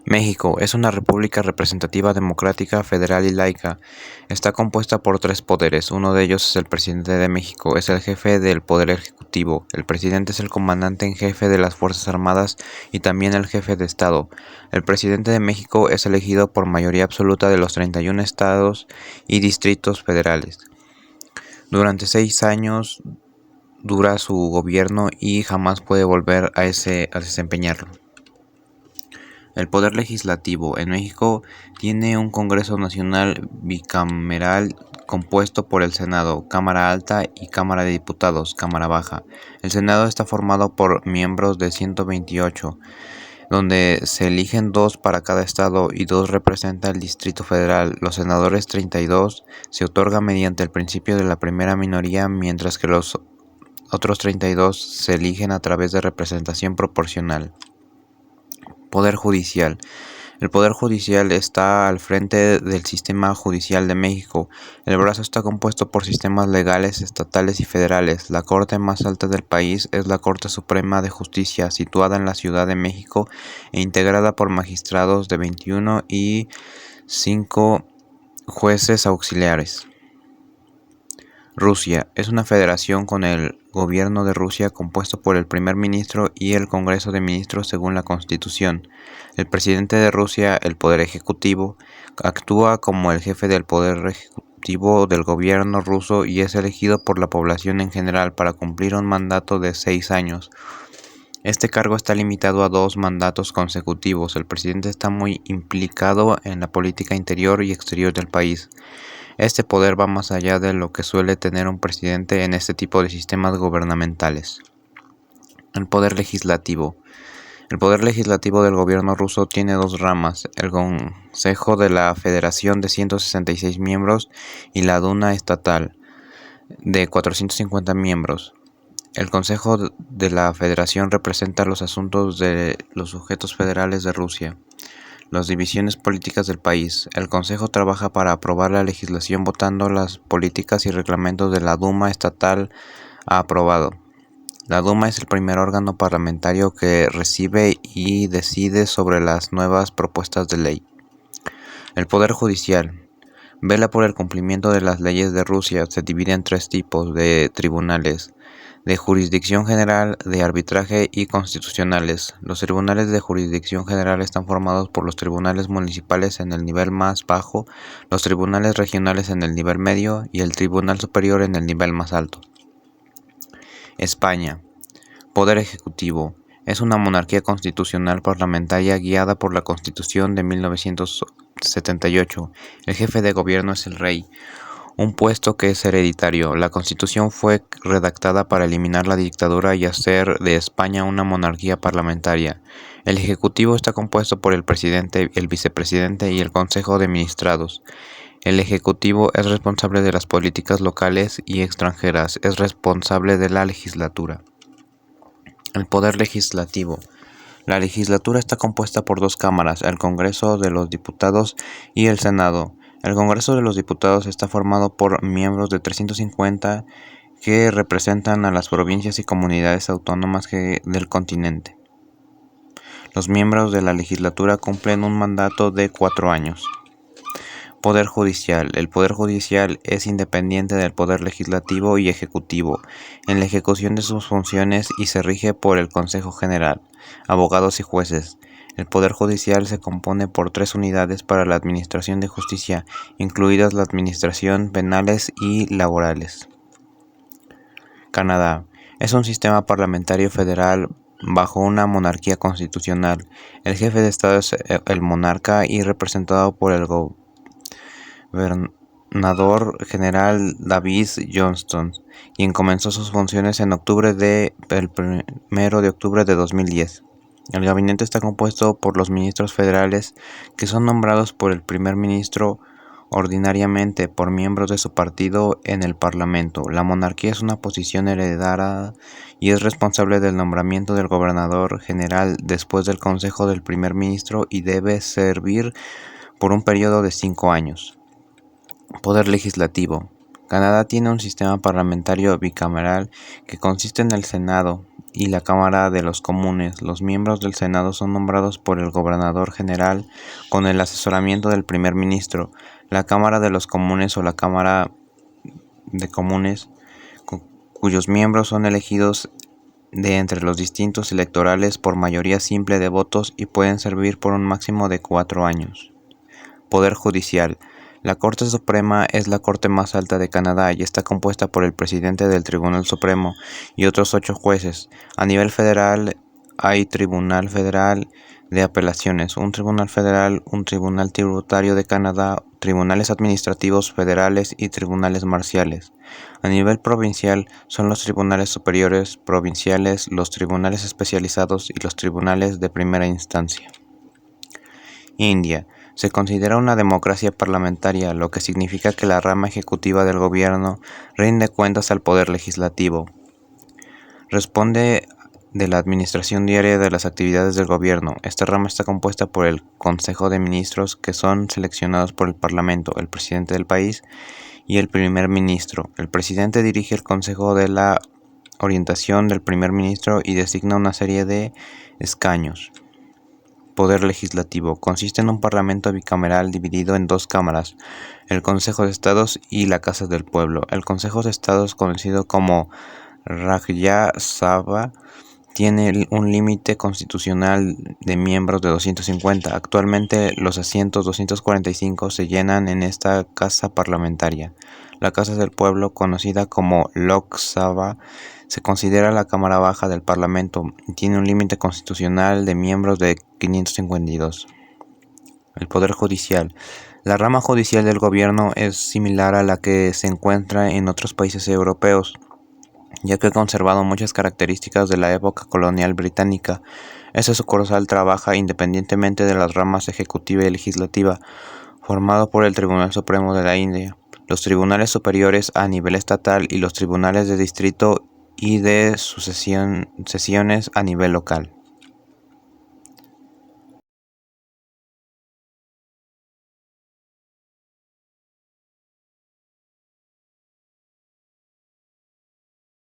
México es una república representativa democrática, federal y laica. Está compuesta por tres poderes. Uno de ellos es el presidente de México, es el jefe del poder ejecutivo. El presidente es el comandante en jefe de las Fuerzas Armadas y también el jefe de Estado. El presidente de México es elegido por mayoría absoluta de los 31 estados y distritos federales. Durante 6 años dura su gobierno y jamás puede volver a desempeñarlo. El poder legislativo en México tiene un Congreso Nacional bicameral compuesto por el Senado, Cámara Alta y Cámara de Diputados, Cámara Baja. El Senado está formado por miembros de 128, donde se eligen 2 para cada estado y 2 representa el Distrito Federal. Los senadores 32 se otorga mediante el principio de la primera minoría, mientras que los otros 32 se eligen a través de representación proporcional. Poder Judicial. El Poder Judicial está al frente del Sistema Judicial de México. El brazo está compuesto por sistemas legales estatales y federales. La corte más alta del país es la Corte Suprema de Justicia, situada en la Ciudad de México e integrada por magistrados de 21 y 5 jueces auxiliares. Rusia es una federación con el gobierno de Rusia compuesto por el primer ministro y el Congreso de Ministros según la Constitución. El presidente de Rusia, el poder ejecutivo, actúa como el jefe del poder ejecutivo del gobierno ruso y es elegido por la población en general para cumplir un mandato de 6 años. Este cargo está limitado a 2 mandatos consecutivos. El presidente está muy implicado en la política interior y exterior del país. Este poder va más allá de lo que suele tener un presidente en este tipo de sistemas gubernamentales. El poder legislativo. El poder legislativo del gobierno ruso tiene 2 ramas, el Consejo de la Federación de 166 miembros y la Duma estatal de 450 miembros. El Consejo de la Federación representa los asuntos de los sujetos federales de Rusia. Las divisiones políticas del país. El Consejo trabaja para aprobar la legislación votando las políticas y reglamentos de la Duma estatal ha aprobado. La Duma es el primer órgano parlamentario que recibe y decide sobre las nuevas propuestas de ley. El Poder Judicial vela por el cumplimiento de las leyes de Rusia. Se divide en 3 tipos de tribunales: de jurisdicción general, de arbitraje y constitucionales. Los tribunales de jurisdicción general están formados por los tribunales municipales en el nivel más bajo, los tribunales regionales en el nivel medio y el tribunal superior en el nivel más alto. España. Poder ejecutivo. Es una monarquía constitucional parlamentaria guiada por la Constitución de 1978. El jefe de gobierno es el rey, un puesto que es hereditario. La Constitución fue redactada para eliminar la dictadura y hacer de España una monarquía parlamentaria. El Ejecutivo está compuesto por el presidente, el vicepresidente y el Consejo de Ministros. El Ejecutivo es responsable de las políticas locales y extranjeras, es responsable de la legislatura. El Poder Legislativo. La legislatura está compuesta por 2 cámaras, el Congreso de los Diputados y el Senado. El Congreso de los Diputados está formado por miembros de 350 que representan a las provincias y comunidades autónomas del continente. Los miembros de la legislatura cumplen un mandato de 4 años. Poder Judicial. El Poder Judicial es independiente del Poder Legislativo y Ejecutivo en la ejecución de sus funciones y se rige por el Consejo General, abogados y jueces. El Poder Judicial se compone por 3 unidades para la administración de justicia, incluidas la administración penales y laborales. Canadá. Es un sistema parlamentario federal bajo una monarquía constitucional. El jefe de Estado es el monarca y representado por el gobernador general David Johnston, quien comenzó sus funciones el 1 de octubre de 2010. El gabinete está compuesto por los ministros federales que son nombrados por el primer ministro ordinariamente por miembros de su partido en el Parlamento. La monarquía es una posición heredada y es responsable del nombramiento del gobernador general después del consejo del primer ministro y debe servir por un periodo de 5 años. Poder Legislativo. Canadá tiene un sistema parlamentario bicameral que consiste en el Senado y la Cámara de los Comunes. Los miembros del Senado son nombrados por el gobernador general con el asesoramiento del primer ministro. La Cámara de los Comunes o la Cámara de Comunes, cuyos miembros son elegidos de entre los distintos electorales por mayoría simple de votos y pueden servir por un máximo de 4 años. Poder judicial. La Corte Suprema es la corte más alta de Canadá y está compuesta por el presidente del Tribunal Supremo y otros 8 jueces. A nivel federal hay Tribunal Federal de Apelaciones, un Tribunal Federal, un Tribunal Tributario de Canadá, tribunales administrativos federales y tribunales marciales. A nivel provincial son los tribunales superiores provinciales, los tribunales especializados y los tribunales de primera instancia. India. Se considera una democracia parlamentaria, lo que significa que la rama ejecutiva del gobierno rinde cuentas al poder legislativo. Responde de la administración diaria de las actividades del gobierno. Esta rama está compuesta por el Consejo de Ministros, que son seleccionados por el Parlamento, el presidente del país y el primer ministro. El presidente dirige el Consejo de la orientación del primer ministro y designa una serie de escaños. Poder legislativo. consiste en un parlamento bicameral dividido en 2 cámaras, el Consejo de Estados y la Casa del Pueblo. El Consejo de Estados, conocido como Rajya Sabha, tiene un límite constitucional de miembros de 250. Actualmente los asientos 245 se llenan en esta casa parlamentaria. La Casa del Pueblo, conocida como Lok Sabha, se considera la cámara baja del Parlamento y tiene un límite constitucional de miembros de 552. El Poder Judicial. La rama judicial del gobierno es similar a la que se encuentra en otros países europeos, ya que ha conservado muchas características de la época colonial británica. Esta sucursal trabaja independientemente de las ramas ejecutiva y legislativa, formado por el Tribunal Supremo de la India, los tribunales superiores a nivel estatal y los tribunales de distrito y de sesiones a nivel local.